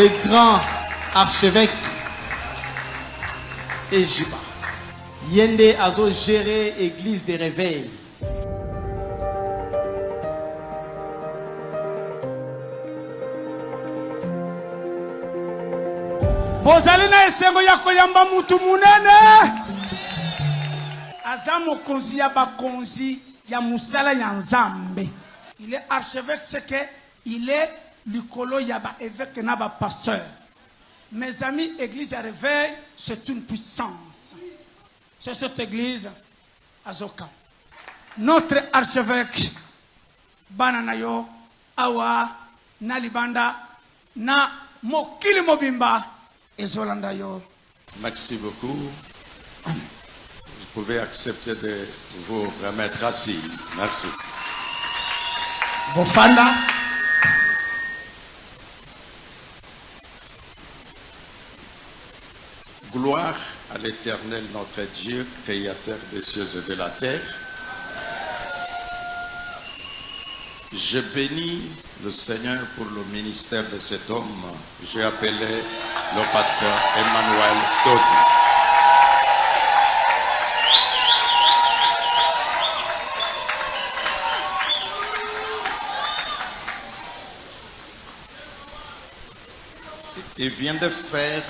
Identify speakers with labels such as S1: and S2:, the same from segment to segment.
S1: le grand archevêque Ejiba. Yende azo gérer église de réveil.
S2: Bozalina esengo ya koyamba mutu munene. Azamo konzi ya bakonzi ya musala ya nzambe. Il est archevêque, c'est que il est l'ikolo ya ba évêque na ba pasteur. Mes amis, église à réveil, c'est une puissance. C'est cette église Azoka. Notre archevêque Bananayo Awa Nalibanda na Mokili Mobimba Ezolandayo.
S3: Merci beaucoup. Vous pouvez accepter de vous remettre assis. Merci.
S2: Bofanda.
S3: Gloire à l'Éternel, notre Dieu, créateur des cieux et de la terre. Je bénis le Seigneur pour le ministère de cet homme. J'ai appelé le pasteur Emmanuel Toti. Il vient de faire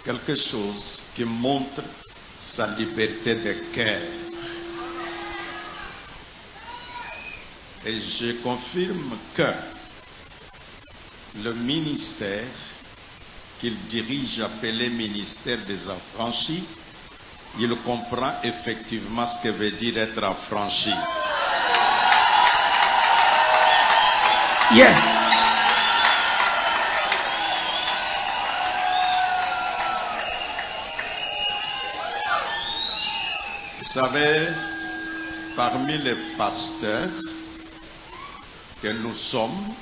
S3: quelque chose qui montre sa liberté de cœur. Et je confirme que le ministère qu'il dirige, appelé ministère des affranchis, il comprend effectivement ce que veut dire être affranchi.
S2: Yes.
S3: Vous savez, parmi les pasteurs que nous sommes,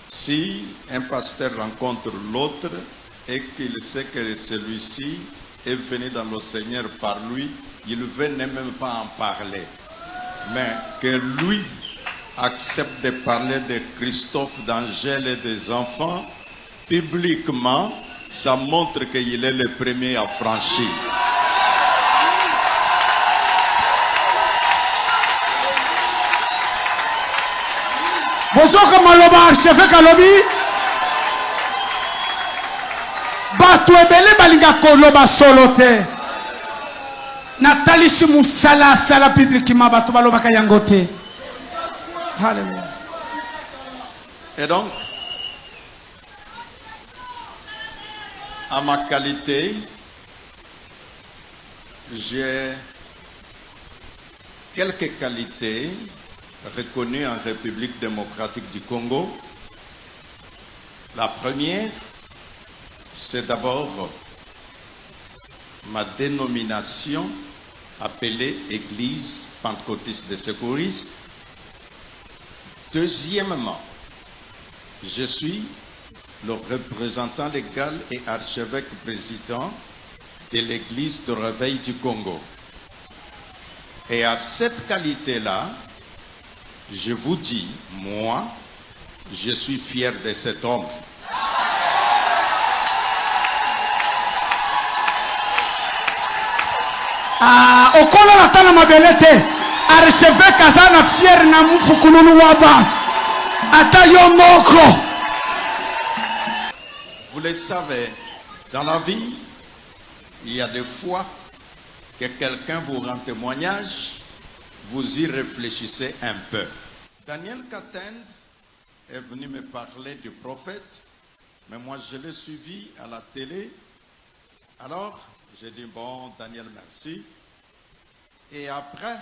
S3: si un pasteur rencontre l'autre et qu'il sait que celui-ci est venu dans le Seigneur par lui, il ne veut même pas en parler. Mais que lui accepte de parler de Christophe, d'Angèle et des enfants, publiquement, ça montre qu'il est le premier affranchi.
S2: Bozoka maloba archevêque alobi bato ebele balinga koloba solo te natalisi musala sala publiquement bato balobaka yango te. Alléluia.
S3: Et donc, à ma qualité, j'ai quelques qualités reconnues en République démocratique du Congo. La première, c'est d'abord ma dénomination appelée Église pentecôtiste des secouristes. Deuxièmement, je suis le représentant légal et archevêque président de l'Église de Réveil du Congo. Et à cette qualité-là, je vous dis, moi, je suis fier de cet homme.
S2: Okolo natana mabelete archevêque azana fier na mufukululu waba ata yomoko.
S3: Vous le savez, dans la vie, il y a des fois que quelqu'un vous rend témoignage, vous y réfléchissez un peu. Daniel Katend est venu me parler du prophète, mais moi je l'ai suivi à la télé. Alors, j'ai dit, bon, Daniel, merci. Et après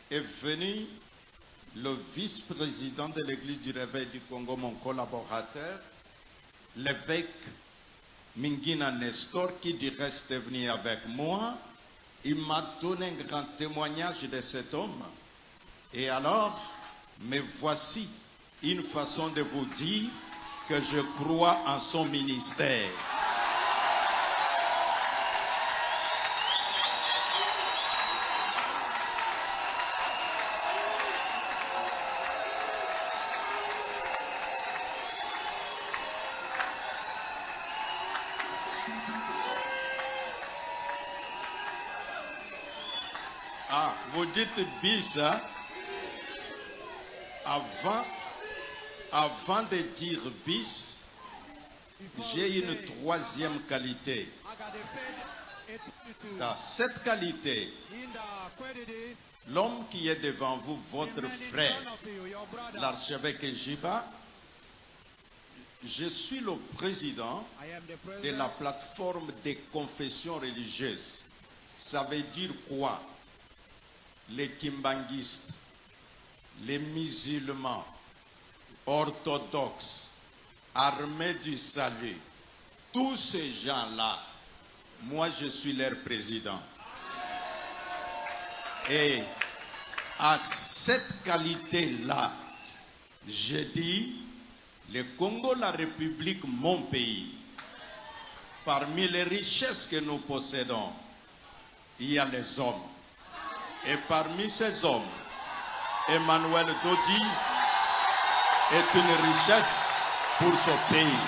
S3: est venu le vice-président de l'Église du Réveil du Congo, mon collaborateur, l'évêque Mingina Nestor, qui du reste est venu avec moi. Il m'a donné un grand témoignage de cet homme. Et alors, me voici une façon de vous dire que je crois en son ministère. Ah, vous dites bis, hein? Avant de dire bis, j'ai une troisième qualité. Dans cette qualité, l'homme qui est devant vous, votre frère, l'archevêque Jiba, je suis le président de la plateforme des confessions religieuses. Ça veut dire quoi? Les kimbanguistes, les musulmans, orthodoxes, armés du salut, tous ces gens-là, moi je suis leur président. Et à cette qualité-là, je dis, le Congo, la République, mon pays, parmi les richesses que nous possédons, il y a les hommes. Et parmi ces hommes, Emmanuel Dodi est une richesse pour ce pays.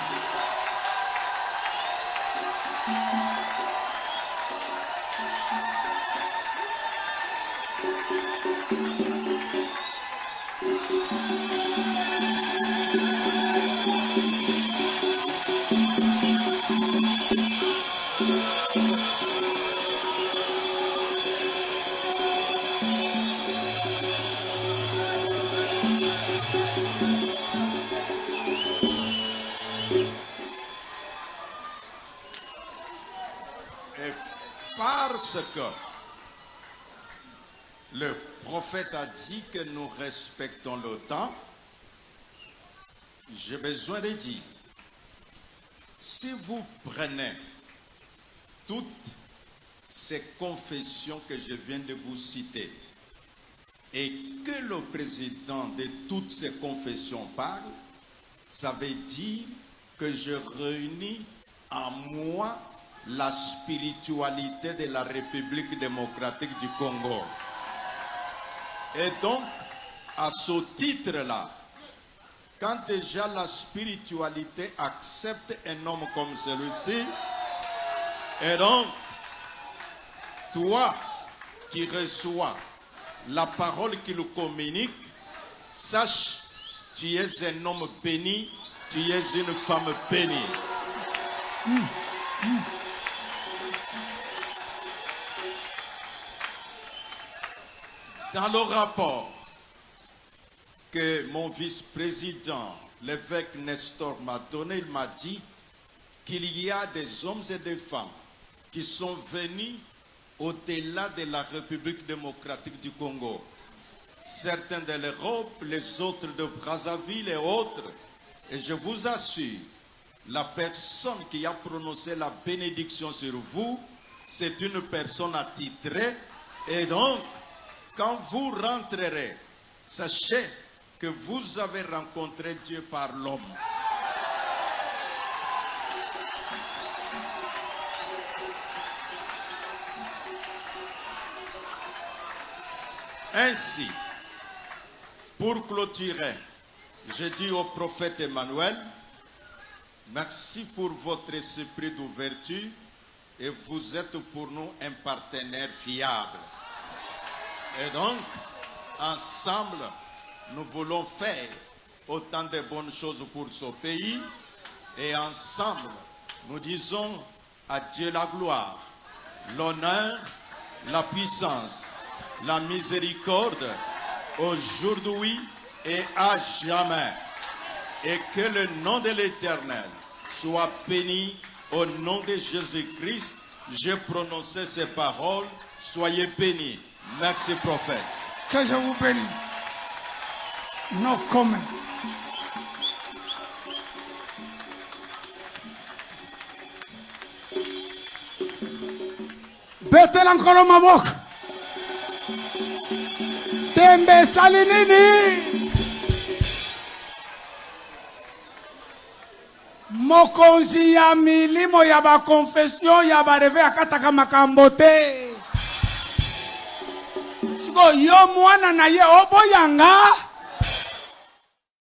S3: Parce que le prophète a dit que nous respectons le temps, j'ai besoin de dire, si vous prenez toutes ces confessions que je viens de vous citer et que le président de toutes ces confessions parle, ça veut dire que je réunis en moi la spiritualité de la République démocratique du Congo. Et donc, à ce titre-là, quand déjà la spiritualité accepte un homme comme celui-ci, et donc, toi qui reçois la parole qu'il communique, sache, tu es un homme béni, tu es une femme bénie. Dans le rapport que mon vice-président, l'évêque Nestor, m'a donné, il m'a dit qu'il y a des hommes et des femmes qui sont venus au-delà de la République démocratique du Congo. Certains de l'Europe, les autres de Brazzaville et autres. Et je vous assure, la personne qui a prononcé la bénédiction sur vous, c'est une personne attitrée. Et donc, quand vous rentrerez, sachez que vous avez rencontré Dieu par l'homme. Ainsi, pour clôturer, je dis au prophète Emmanuel, merci pour votre esprit d'ouverture et vous êtes pour nous un partenaire fiable. Et donc, ensemble, nous voulons faire autant de bonnes choses pour ce pays. Et ensemble, nous disons à Dieu la gloire, l'honneur, la puissance, la miséricorde, aujourd'hui et à jamais. Et que le nom de l'Éternel soit béni au nom de Jésus-Christ. J'ai prononcé ces paroles. Soyez bénis. Merci, prophète.
S2: Que je vous bénisse. No comment. Betela nkolo maboko. Tembe salinini. Mokonzi ya milimo ya ba confession ya ba reve akataka makambo te. Siko yo mwana na ye oboyanga.